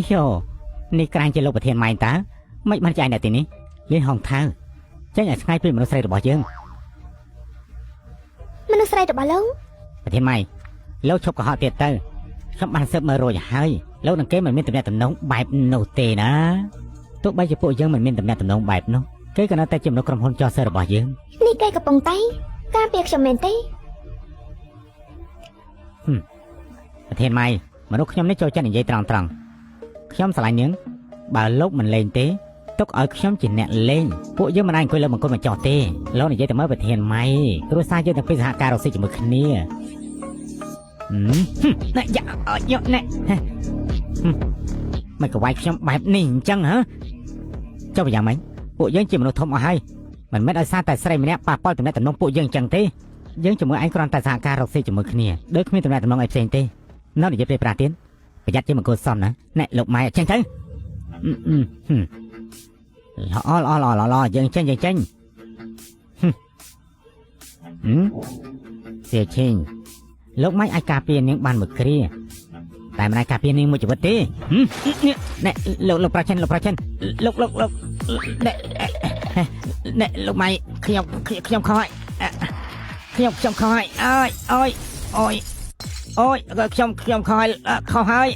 โย่นี่กลายเป็นโลกประเทศใหม่ตาไม่มั่นใจในตีนี้เลี้ยงห้องเท้าจะอยากง่ายเป็นมนุษย์ใส่ระบอบยังมนุษย์ใส่ระบอบลงประเทศใหม่แล้วชกกับhọเตียเตอร์ชอบบันเซอร์มาโรยให้แล้วนังเก๋มันมีตำแหน่งตำแหน่งแบบโนเตนะตัวใบจะพูดยังมันมีตำแหน่งตำแหน่งแบบนู้เก๋กันนะแต่จิมนกกรมพลจอเซอร์ระบอบยังนี่เก๋กับปงไตการเปียกชมเมนเต้ประเทศใหม่มนุษย์ขยมได้โจจันใหญ่ตรังตรังขยมสลายเนื้อบาลกมันเลนเต้ตกเอาขยมจินเนี่ยเล่นพวกเยอะมันอันคุยแล้วมันก็มาจอเต้แล้วนี่ใหญ่แต่เมื่อประเทศใหม่รู้ซาเยอะแต่เป็นสหการเราสิจมือคันนี้นี่อย่าเยอะเนี่ยมันก็ไว้ขยมแบบนี้จังเหรอเจ้าไปอย่างไหมพวกยังจิมนุษย์ทมเอาให้มันไม่ได้ซาแต่ใส่มันเนี่ยปาป้อยตัวนี้แต่น้องพวกยังจังเต้ยังจมือไอ้กรอนแต่สหการเราสิจมือคันนี้โดยมีตัวนี้แต่น้องไอ้เซนเต้น้องนี่จะไปปราเตียนประหยัดเยอะมันก็ซ่อมนะเนี่ยหลบไม้เช่นทั้งล้อยังเช่นเสียชิงลูกไม้ไอกาเปียนยังบานหมึกเครียแต่มันไอกาเปียนยังมุจวัตตีเนี่ยลูกปลาเช่นลูกเนี่ยลูกไม้ขยำคอยขยำคอยโอ้ยก็ขยำคอยเขาหาย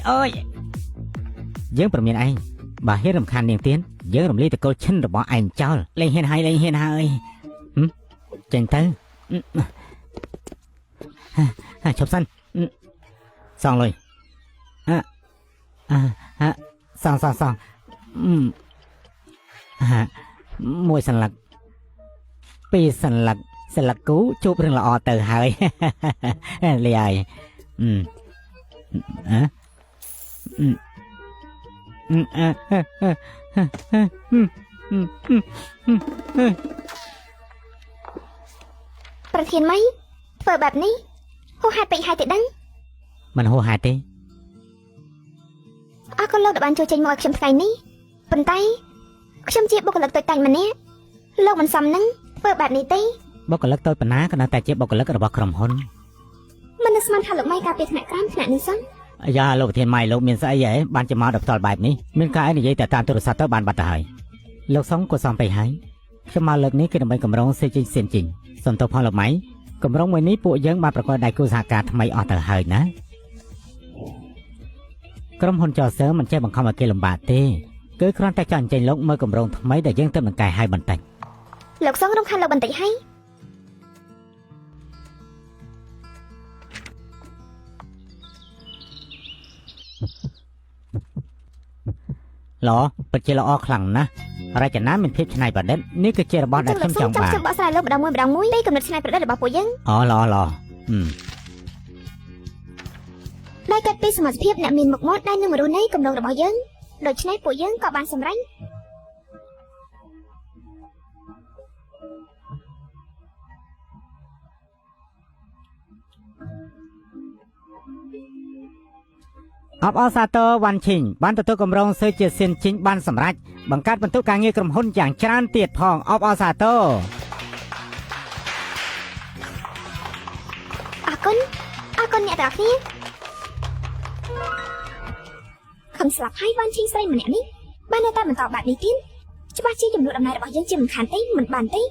ยังประเมินไอ้บ่าเฮ็ดรำคาญเนียงเตี้ยนยังรำลีแต่โกชินระบอกไอ้เจ้าเลยเห็นหายเจนเตอร์ชอบสั้นสองเลยสองมวยสันหลักปีสันหลักกูจูบเรื่องละอเตอร์หายเลยไอ้ประเทศไหมเปิดแบบนี้โหหายไปหายแต่ดังมันโหหายเต้ก็โลกดับบันโจเจนมอยขยมไงนี่ปนไตขยมเจี๊ยบบอกกับเลิกตัวแต่งมันเนี่ยโลกมันซ้ำนั่งเปิดแบบนี้เต้บอกกับเลิกตัวปนาก็น่าแต่เจี๊ยบบอกกับเลิกระบอกครมหนมันจะสมันทำหรือไม่การเป็นขนาดกล้ามขนาดนี้ซ้ำยาโลกเทียนใหม่โลกเมียนสายใหญ่บ้านจะมาดับตอลแบบนี้มีการไอ้นี่ใหญ่แต่ตามตัวสัตว์ตัวบ้านบัตรหายโลกสองก็ซ้ำไปหายขมาเลิกนี้คือทำไมกำลังเสียจริงส่วนตัวพอหรือไม่กำลังวันนี้ปู่ยังมาประกอบได้กุศลการทำไมออกแต่หายนะกรมพลจอเสริมมันใช่บังคับมาเกลมบาเต้เกิดครั้งแต่จันใจลกเมื่อกำลังทำไมได้ยังเติมหนังกายให้บันเตงหลอกสองต้องคันเราบันเตงให้หรอปัจเจลอคลังนะอะไรจะน้ำเป็นเพชรชนายประเด็นนี่คือเจรบอลได้เข้มจังบ่าจังบ่าสลายเลิกบดาวมุ้ยได้กำหนดชนายประเด็นหรือบ่าปุ๋ยยังอ๋อรอได้กัดปีสมัชเพียบเนี่ยมีหมกมดได้หนึ่งมาดูในกำลังระบายยังโดยชนายปุ๋ยยังก็บานสำรังอซาโตวันชิงบ้านตัวกำลังเซอร์เจเซนชิงบ้านสำรักบังคับบรรทุกการเงินกรมหุ่นอย่างชราญเตียดพองอซาโตอากุนเนี่ยแต่ละนี้คำสลับให้วันชิงใส่เหมือนนี้บ้านในใต้มันตอบแบบนี้ทิ้งจะบ้าชี้จำนวนอะไรระบายยังจิ้มขันตีเหมือนบานตี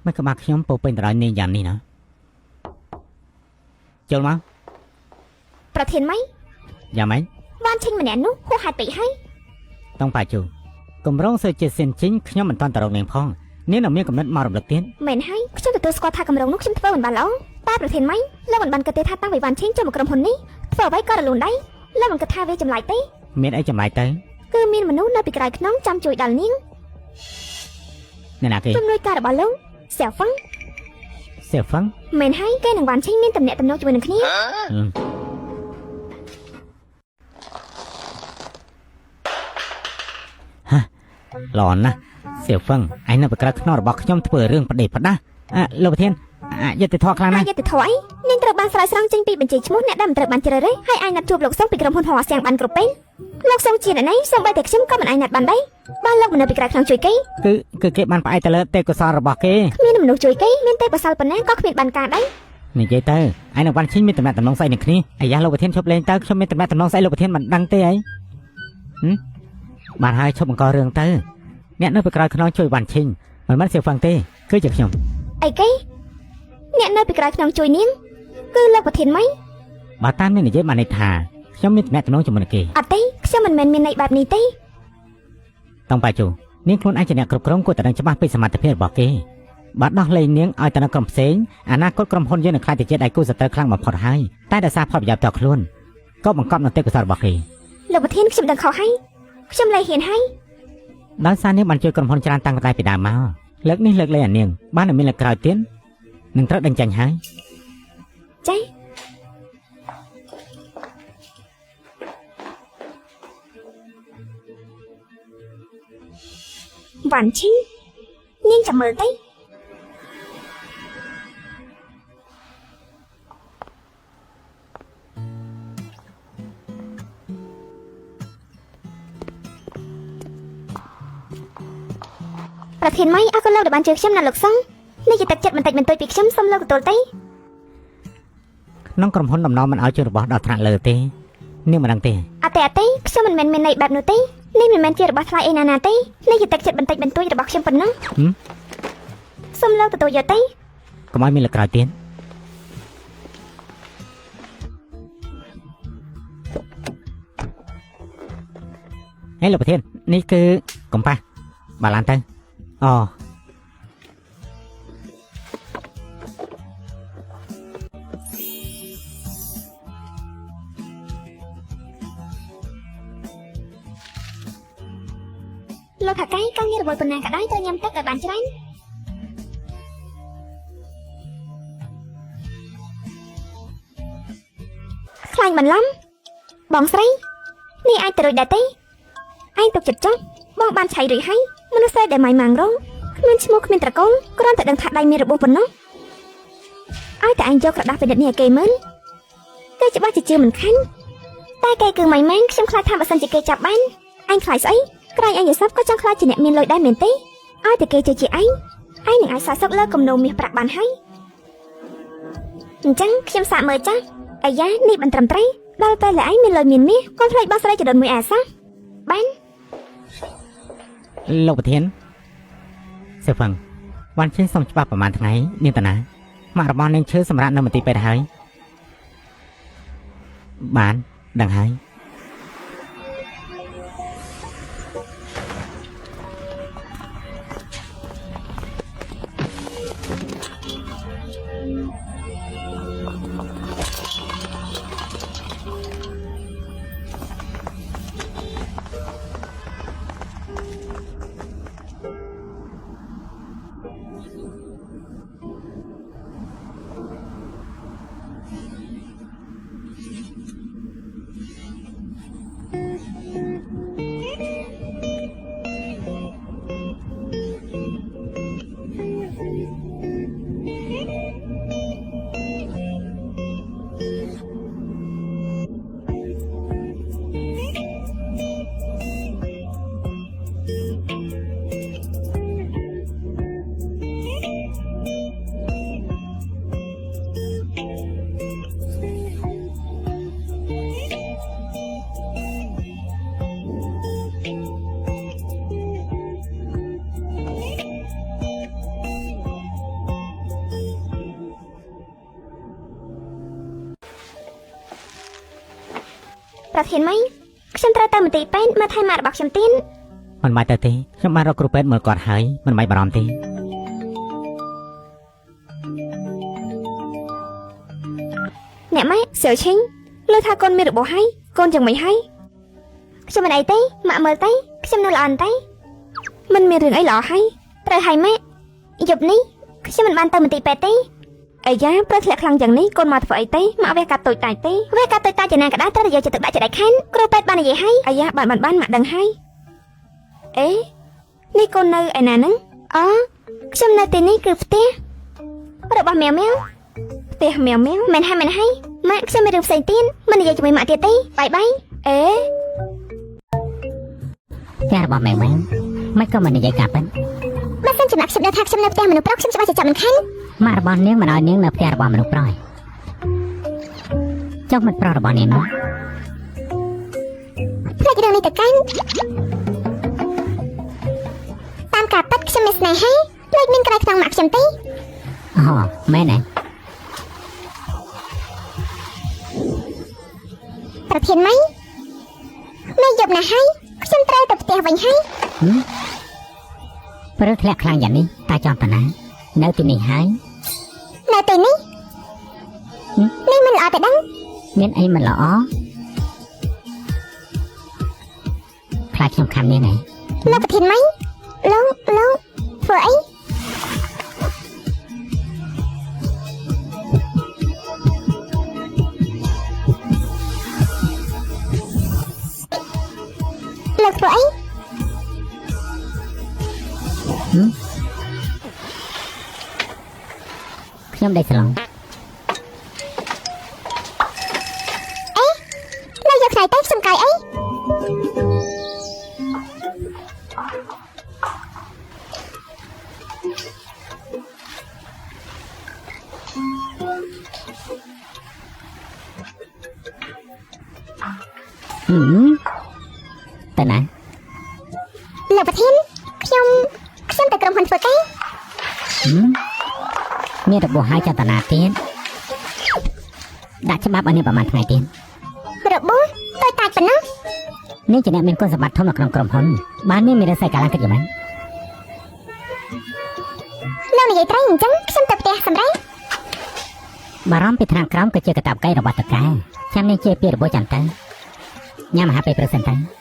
ไม่ก็มาขยมปูเป็นอะไรเนี่ยอย่างนี้นะเจ้ามั้งประเทศไหมอย่าไหมวันชิงมันแน่นุหัวหายไปให้ต้องไปจูกำลังเสียเจสินจิงขยมมันตอนตลกเนียงพองนี่เราเมียกำนัดมารำลึกเตี้ยนเหม็นให้ฉันตัวสกอตทากำลังนุกชิมเพื่อเหมือนบ้านแล้วแต่ประเทศไหมแล้วมันกระเตะท่าตั้งไว้วันชิงจนมันกระพนนี่เพื่อไว้ก็ระลุนได้แล้วมันกระท่าไว้จำลายเต้เมียนไอ้จำลายเต้คือมีมนุษย์ในปีกลายน้องจำจุยดัลนิ่งนี่นะคือจำนวนการระบายแล้วเสียฟังเหม็นให้แกหนังวันชิงมีตำแหน่งตำแหน่งจุยหนึ่งนี้หลอนนะเสียฟังไอ้นั่นเป็นกระนอบอกย่อมเปิดเรื่องประเด็นพัดนะโลบเทียนอย่าติดทอคลางนะอย่าติดถอยนิ่งตระบันสลายสร้างจริงปีเป็นจีชมุนเนี่ยดำตระบันเจริญให้ไอ้นัดจูบหลกซ่องปีกระพนหัวเสียงบันกรุบเป็น លោកសុំជាអ្នកណាសូម្បីតែខ្ញុំក៏មិនអាចណាត់បានដែរបានលោកមិននៅពីក្រៅក្នុងជួយគេ គឺគេបានផ្អែកទៅលើទេពកោសលរបស់គេ គ្មានមនុស្សជួយគេមានតែបសាលប៉ុណ្ណាក៏គ្មានបានការដែរ និយាយទៅឯនៅវ៉ាន់ឈីងមានតំណែងតំណងស្អីនឹងគ្នាអាយ៉ាលោកប្រធានឈប់លេងទៅខ្ញុំមានតំណែងតំណងស្អីលោកប្រធានមិនដឹងទេអីបានហើយឈប់បង្ករឿងទៅអ្នកនៅពីក្រៅខ្នងជួយវ៉ាន់ឈីងមិនមែនសៀវហ្វាំងទេគឺជាខ្ញុំ អីគេអ្នកនៅពីក្រៅក្នុងជួយនាងគឺលោកប្រធានម៉េច បើតាមនេះនិយាយបានន័យថាខ្ញុំមានតំណែងតំណងជាមួយនឹងគេ អត់ទេខ្ញុំមិនមែនមានន័យបែបនេះទេ តង់ប៉ាជូនាងខ្លួនឯងជាអ្នកគ្រប់គ្រងគួរតែដឹងច្បាស់ពីសមត្ថភាពរបស់គេបើដោះលែងនាងឲ្យទៅនៅក្រុមផ្សេងអនាគតក្រុមហ៊ុនយើងនឹងខ្លាចទៅជាដៃគូសត្រូវខ្លាំងបំផុតហើយតែដោយសារផលប្រយោជន៍តខ្លួនក៏បង្កប់នៅទេពកោសលរបស់គេ លោកប្រធានខ្ញុំដឹងខុសហើយខ្ញុំលែងហ៊ានហើយ ដោយសារនាងបានជួយក្រុមហ៊ុនច្រើនតាំងតែពីដើមមកលើកនេះលើកលែងអានាងបានតែមានលើកក្រោយទៀតនឹងត្រូវដេញចាញ់ហើយ ចាវ៉ាន់ឈីងនាងចាំមើលទៅប្រធានម៉ៃអរគុណលោកដែលបានជួយខ្ញុំណាលោកសង្ឃនេះជាទឹកចិត្តបន្តិចបន្តួចពីខ្ញុំសូមលោកទទួលទៅ ក្នុងក្រុមហ៊ុនដំណងមិនឲ្យជួយរបស់ដល់ថ្នាក់លើទេនាងមិនដឹងទេ អត់ទេខ្ញុំមិនមែនមានន័យបែបនោះទេនេះមិនមែនជារបស់ថ្លៃអីណាទេនេះជាទឹកចិត្តបន្តិចបន្តួចរបស់ខ្ញុំប៉ុណ្ណឹងសូមលោកទទួលយកទៅ កុំឲ្យមានលើកក្រោយទៀតហេលោកប្រធាននេះគឺកំប៉ាស់បាឡានទៅអូ លោកថាកែការងាររបស់ប៉ុណ្ណាក៏ដោយត្រូវញ៉ាំទឹកឲ្យបានច្រើនខ្លាញ់បន្លំបងស្រីនេះអាចទៅរួចដែរទេឯងទុកចិត្តចុះបងបានឆៃរួចហើយមនុស្សស្រីដែលម៉ៃម៉ាងរងគ្មានឈ្មោះគ្មានត្រកូលគ្រាន់តែដឹងថាដៃមានរបួសប៉ុណ្ណោះឲ្យតែឯងយកក្រដាស់ពិនិត្យនេះឲ្យគេមើលគេច្បាស់ជាជឿមិនខាញ់តែគេគឺម៉ៃម៉ាងខ្ញុំខ្លាចថាបើសិនជាគេចាប់បានឯងខ្លាចស្អី ក្រែងអញយសបក៏ចង់ខ្លាចជាអ្នកមានលុយដែរមែនទេឲ្យតែគេជឿជាឯងនឹងអាចសាកសឹកលើគំនោមាសប្រាក់បានហើយអញ្ចឹងខ្ញុំសាកមើលចាស់អាយ៉ានេះមិនត្រឹមត្រូវដល់ពេលដែលឯងមានលុយមានមាសកូនផ្លេចបងស្រីចដុនមួយអាសាបាន លោកប្រធានសៀវហ្វាំងវ៉ាន់ឈីងសុំច្បាប់ប្រហែលថ្ងៃនាងតាណាម៉ាក់របស់នាងឈើសម្រាប់នៅមន្ទីរពេទ្យហើយបានដឹងហើយ ប្រធានម៉ៃខ្ញុំត្រូវទៅមន្ទីរពេទ្យមកថែម៉ាក់របស់ខ្ញុំទៀត មិនបាច់ទៅទេខ្ញុំបានរកគ្រូពេទ្យមើលគាត់ហើយមិនបាច់បារម្ភទេអ្នកម៉ែសៀវឈិងលើថាកូនមានរបួសហើយកូនយ៉ាងម៉េចហើយខ្ញុំមិនអីទេម៉ាក់មើលទៅខ្ញុំនៅល្អអន្តែមិនមានរឿងអីល្អហើយត្រូវហើយម៉ាក់យប់នេះខ្ញុំមិនបានទៅមន្ទីរពេទ្យទេអាយ៉ាព្រោះធ្លាក់ខ្លាំងយ៉ាងនេះកូនមកធ្វើអីទេម៉ាក់វះកាត់តូចតាចទេវះកាត់តូចតាចយ៉ាងណាក៏ដោយត្រូវយកចិត្តទុកដាក់ចិត្តឯខានគ្រូពេទ្យបាននិយាយហើយអាយ៉ាបានម៉ាក់ដឹងហើយអេនេះកូននៅឯណាហ្នឹងអូខ្ញុំនៅទីនេះគឺផ្ទះរបស់ម៉ែម៉ែផ្ទះម៉ែម៉ែមែនហើយម៉ាក់ខ្ញុំមានរឿងផ្សេងទៀតមិននិយាយជាមួយម៉ាក់ទៀតទេបាយអេ ផ្ទះរបស់ម៉ែវិញមិនក៏មិននិយាយកាប់ទេ បើសិនចំណាក់ខ្ញុំនៅថាខ្ញុំនៅផ្ទះមនុស្សប្រុសខ្ញុំច្បាស់ជាចាប់មិនខាន ម៉ាក់របស់នាងមិនឲ្យនាងនៅផ្ទះរបស់មនុស្សប្រុសចុះមិត្តប្រុសរបស់នាងនោះ ផ្លេចរឿងនេះទៅកាន់តាមការពិតខ្ញុំមានស្នេហាផ្លេចមានក្រៅក្នុងម៉ាក់ខ្ញុំទេ អូមែនទេ ប្រធានម៉ៃម៉ែយប់ណាស់ហើយខ្ញុំត្រូវទៅផ្ទះវិញហើយ ព្រឹកធ្លាក់ខ្លាំងយ៉ាងនេះតាចង់តាណានៅទីនេះហើយ នៅទីនេះនេះមិនល្អទេដឹង មានអីមិនល្អខ្លាចខ្ញុំខាំនាងឯង លោកប្រធានម៉ៃលោកធ្វើអីលោកធ្វើអី ខ្ញុំដេកស្លង លោកយកខ្សែទៅខ្ញុំកាយអី ទៅណា លោកប្រធានខ្ញុំទៅក្រុមហ៊ុនធ្វើការ មានរបួសហើយចង់តាណាទៀតដាក់ច្បាប់ឲ្យនាងប្រហែលថ្ងៃទៀត របួសតូចតាចប៉ុណ្ណោះ នាងជាអ្នកមានគុណសម្បត្តិធំនៅក្នុងក្រុមហ៊ុនបាននាងមានរស័យកាលគិតយ៉ាងម៉េច លោកនិយាយត្រូវអញ្ចឹងខ្ញុំទៅផ្ទះសម្រាប់ បារម្ភពីថ្នាក់ក្រោមក៏ជាកាតព្វកិច្ចរបស់តកែចាំនាងជាពីរបួសចាំទៅញ៉ាំអាហារពេលព្រឹកសិនទៅ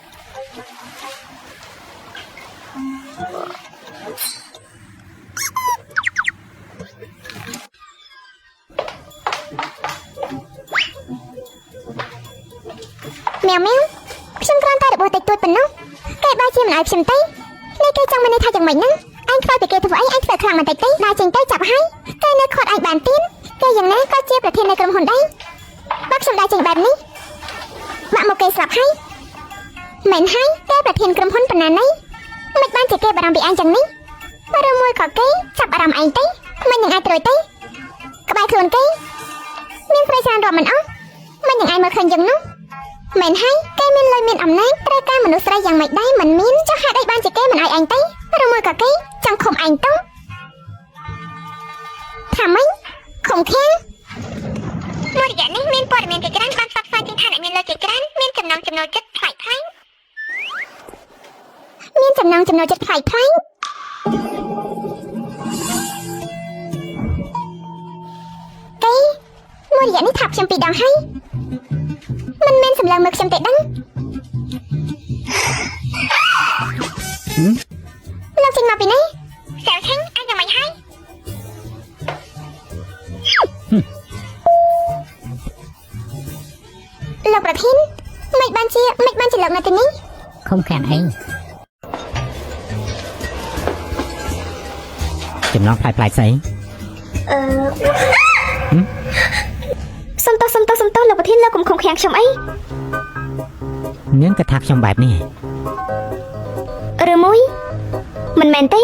មៀវខ្ញុំគ្រាន់តែរបួសតិចតួចប៉ុណ្ណោះគេបើជាមិនឲ្យខ្ញុំទេនេះគេចង់មានន័យថាយ៉ាងម៉េចហ្នឹងអញខ្វល់ពីគេធ្វើអីអញធ្វើខ្លាំងបន្តិចទេដើរចេញទៅចាប់ហើយគេនៅខាត់អញបានទៀតគេយ៉ាងណាក៏ជាប្រធាននៃក្រុមហ៊ុនដែរបើខ្ញុំដើរចេញបែបនេះបាក់មកគេស្លាប់ហើយមិនហើយគេប្រធានក្រុមហ៊ុនប៉ុណ្ណាណីមិនបានជាគេបារម្ភពីអញចឹងនេះឬមួយក៏គេចាប់អារម្មណ៍ឯងទេមិននឹងអាចត្រួយទេក្បែរខ្លួនគេមានប្រចាំរាប់មិនអស់មិននឹងអាចមើលឃើញយ៉ាងនោះមែនហើយគេមានលុយមានអំណាចត្រូវការមនុស្សស្រីយ៉ាងម៉េចដែរមិនមានចុះហេតុអីបានជាគេមិនឲ្យឯងទេឬមួយក៏គេចង់ឃុំឯងទៅថាម៉េចឃុំខាំងមួយរយៈនេះមានព័ត៌មានជាច្រើនបានផ្សព្វផ្សាយពីឋានៈមានលុយជាច្រើនមានចំណង់ចំណូលចិត្តប្លែកៗមានចំណង់ចំណូលចិត្តប្លែកៗគេមួយរយៈនេះថាប់ខ្ញុំពីរដងហើយមិនមែនសម្លឹងមើលខ្ញុំទេដឹងលោកចេញមកពីនេះសែលខាញ់អញយ៉ាងម៉េចហើយលោកប្រធានមិនបានជាលោកនៅទីនេះ ខំខាំងអីចំណងផ្លែផ្លែស្អី សុំតោះលោកប្រធានលោកកុំខំខាំងខ្ញុំអី នាងក៏ថាខ្ញុំបែបនេះ ឬមួយមិនមែនទេ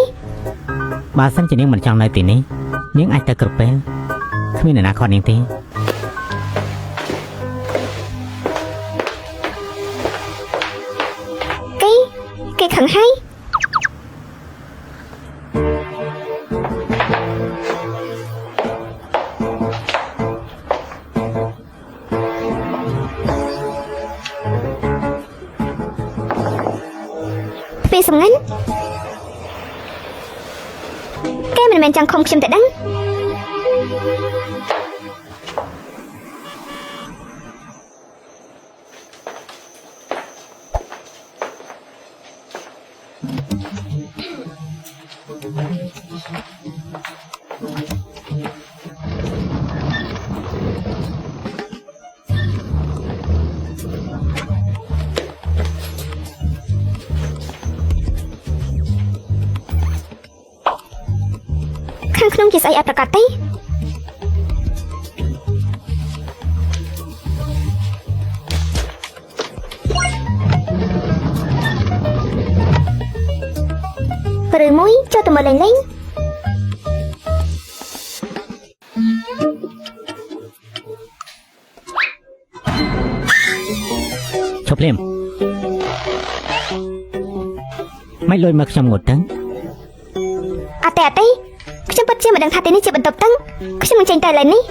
បើសិនជានាងមិនចង់នៅទីនេះនាងអាចទៅគ្រប់ពេលគ្មានអ្នកណាខកនាងទេ គេខឹងហើយពីសំងាញ់គេមិនមែនចង់ខំខ្ញុំទេដឹង ខាងក្នុងជាស្អីអត់ប្រកាសទេ ក ឬមួយចូលទៅមើលលេងឈប់ភ្លាមមិនលួយមកខ្ញុំងត់ទៅ អត់ទេខ្ញុំពិតជាមិនដឹងថាទីនេះជាបន្ទប់តឹងខ្ញុំនឹងចេញទៅឡើយនេះ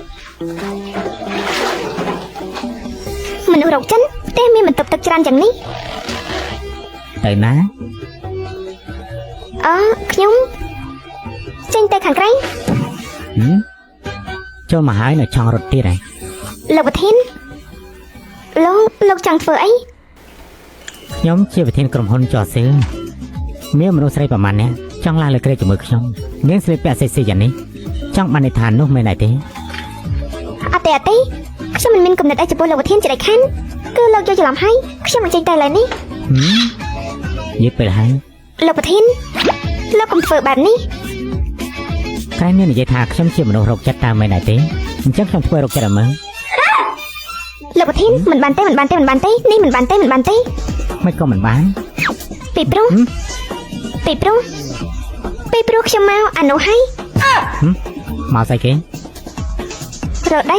មនុស្សរកចិនផ្ទះមានបន្ទប់ទឹកច្រើនយ៉ាងនេះ ទៅណា ខ្ញុំចេញទៅខាងក្រៅ ចូលមកហើយនៅចង់រត់ទៀតហើយ លោកប្រធានលោកចង់ធ្វើអី ខ្ញុំជាប្រធានក្រុមហ៊ុនចរស៊ីលមានមនុស្សស្រីប្រមាណនាក់ចង់ឡើងលើក្រែជាមួយខ្ញុំនាងស្រីពាក់សេស៊ីយ៉ាងនេះចង់បានន័យថានោះមែនទេ អត់ទេខ្ញុំមិនមានគំនិតអីចំពោះលោកប្រធានជាដាច់ខានគឺលោកយកច្រឡំហើយខ្ញុំមិនចេញទៅឡើយនេះ និយាយពេលហើយ លោកប្រធានលោកកុំធ្វើបែបនេះ ក្រែមាននិយាយថាខ្ញុំជាមនុស្សរោគចិត្តតាមមែនទេអញ្ចឹងខ្ញុំធ្វើរោគចិត្តអើមើល លោកប្រធានមិនបានទេនេះមិនបានទេមិនក៏មិនបាន ពីព្រោះខ្ញុំមកអានោះហើយ មកស្អីគេ រកដៃ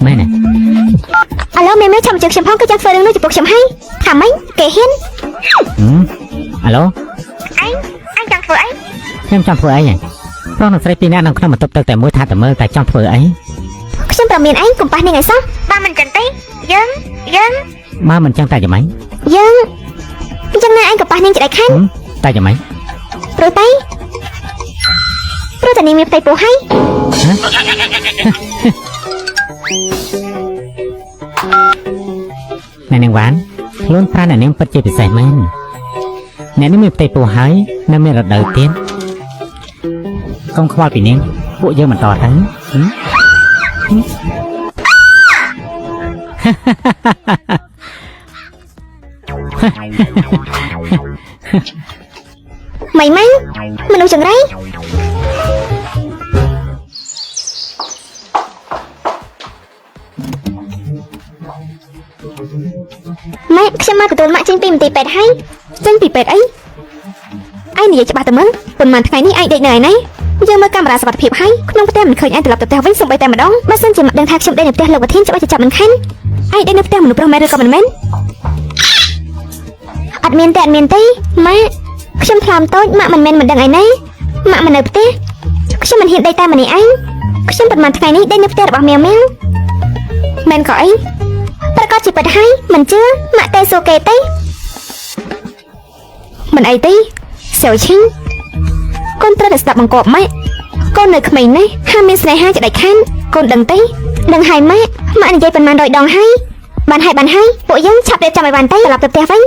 មែនទេ ឥឡូវមេចាំជើងខ្ញុំផងគឺចាំធ្វើរឿងនោះចំពោះខ្ញុំហើយថាម៉េចគេហ៊ាន អាឡូ អញចង់ធ្វើអី ខ្ញុំចង់ធ្វើអីហ៎ព្រោះនៅស្រីពីរនាក់នៅក្នុងបន្ទប់ទឹកតែមួយថាតែមើលតែចង់ធ្វើអី ខ្ញុំប្រមានឯងកុំប៉ះនាងឲ្យសោះបើមិនចឹងទេយើង មកមិនចឹងតែយ៉ាងម៉េច យើងណាឯងកុំប៉ះនាងច្រៃខាន តែយ៉ាងម៉េច ព្រោះតែនាងមានផ្ទៃពោះហើយ អ្នកនាងវ៉ានខ្លួនប្រាណអ្នកនាងពិតជាពិសេសមែនអ្នកនេះមានផ្ទៃពោះហើយនៅមានរដូវទៀតកុំខ្វល់ពីនាងពួកយើងបន្តទៅម៉េចមនុស្សចង្រៃម៉ែខ្ញុំមកទទួលម៉ាក់ចេញពីមន្ទីរពេទ្យហើយចេញពីពេទ្យអីឯងនិយាយច្បាស់ទៅមើលប៉ុន្មានថ្ងៃនេះឯងដេកនៅឯណាយើងមើលកាមេរ៉ាសុវត្ថិភាពហើយក្នុងផ្ទះមិនឃើញឯងត្រឡប់ទៅផ្ទះវិញសូម្បីតែម្ដងបើសិនជាមកដឹងថាខ្ញុំដេកនៅផ្ទះលោកប្រធានច្បាស់ជាចាប់មិនខានឯងដេកនៅផ្ទះមនុស្សប្រុសមែនឬក៏មិនមែនអត់មានទេម៉ាក់ខ្ញុំថ្លំតូចម៉ាក់មិនមែនមិនដឹងឯណាម៉ាក់មិននៅផ្ទះខ្ញុំមិនហ៊ានដេកតែម្នាក់ឯងខ្ញុំប៉ុន្មានថ្ងៃនេះដេកនៅផ្ទះរបស់មៀវមែនក៏អីប្រកាសជាពិតហើយមិនជឿម៉ាក់តែសួរគេទេមិនអីទេសៅឈីងកូនត្រូវតែស្ដាប់បង្គាប់ម៉ាក់កូននៅក្មេងណាស់ហាមមានស្នេហាជាដាច់ខានកូនដឹងទេដឹងហើយម៉ាក់និយាយប៉ុន្មានរយដងហើយបានហើយពួកយើងឆាប់រៀបចំឲ្យបានទេត្រឡប់ទៅផ្ទះវិញ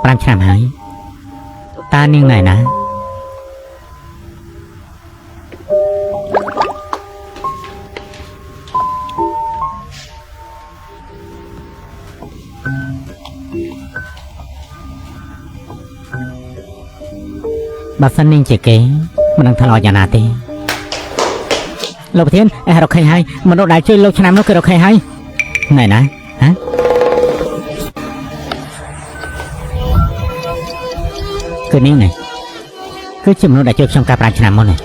5ឆ្នាំហើយតើនាងណែណាបើសិននាងជាគេមិននឹងថ្លោយ៉ាងណាទេលោកប្រធានរកឃើញហើយមនុស្សដែលជួយលោកឆ្នាំនោះគឺរកឃើញហើយណែណាហ៎គឺនាងនេះគឺជាមនុស្សដែលជួយខ្ញុំកាល5ឆ្នាំមុននេះ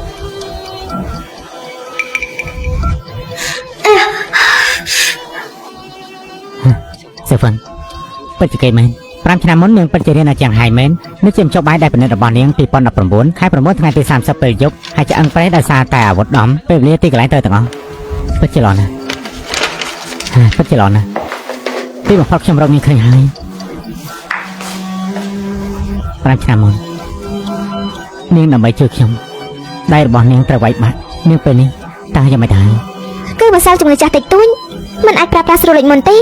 សេហ្វិនពិតជាគេមែន5ឆ្នាំមុននាងពិតជារៀនអាចារ្យហៃមែននេះជាចុះបាយដែលពិនិត្យរបស់នាង2019ខែ9ថ្ងៃទី30ពេលយប់ហើយឆ្អឹងប្រេះដោយសារតែអាវុធដំពេលវេលាទីកន្លែងទៅទាំងអស់ពិតជាល្អណាស់ទីបំផុតខ្ញុំរកនាងឃើញហើយ5ឆ្នាំមុននាងដើម្បីជួយខ្ញុំដៃរបស់នាងត្រូវវាយបាក់នាងពេលនេះតើយ៉ាងម៉េចដែរ គឺម្សិលជំងឺចាស់តិចតួចមិនអាចប្រើប្រាស់ស្រួលដូចមុនទេ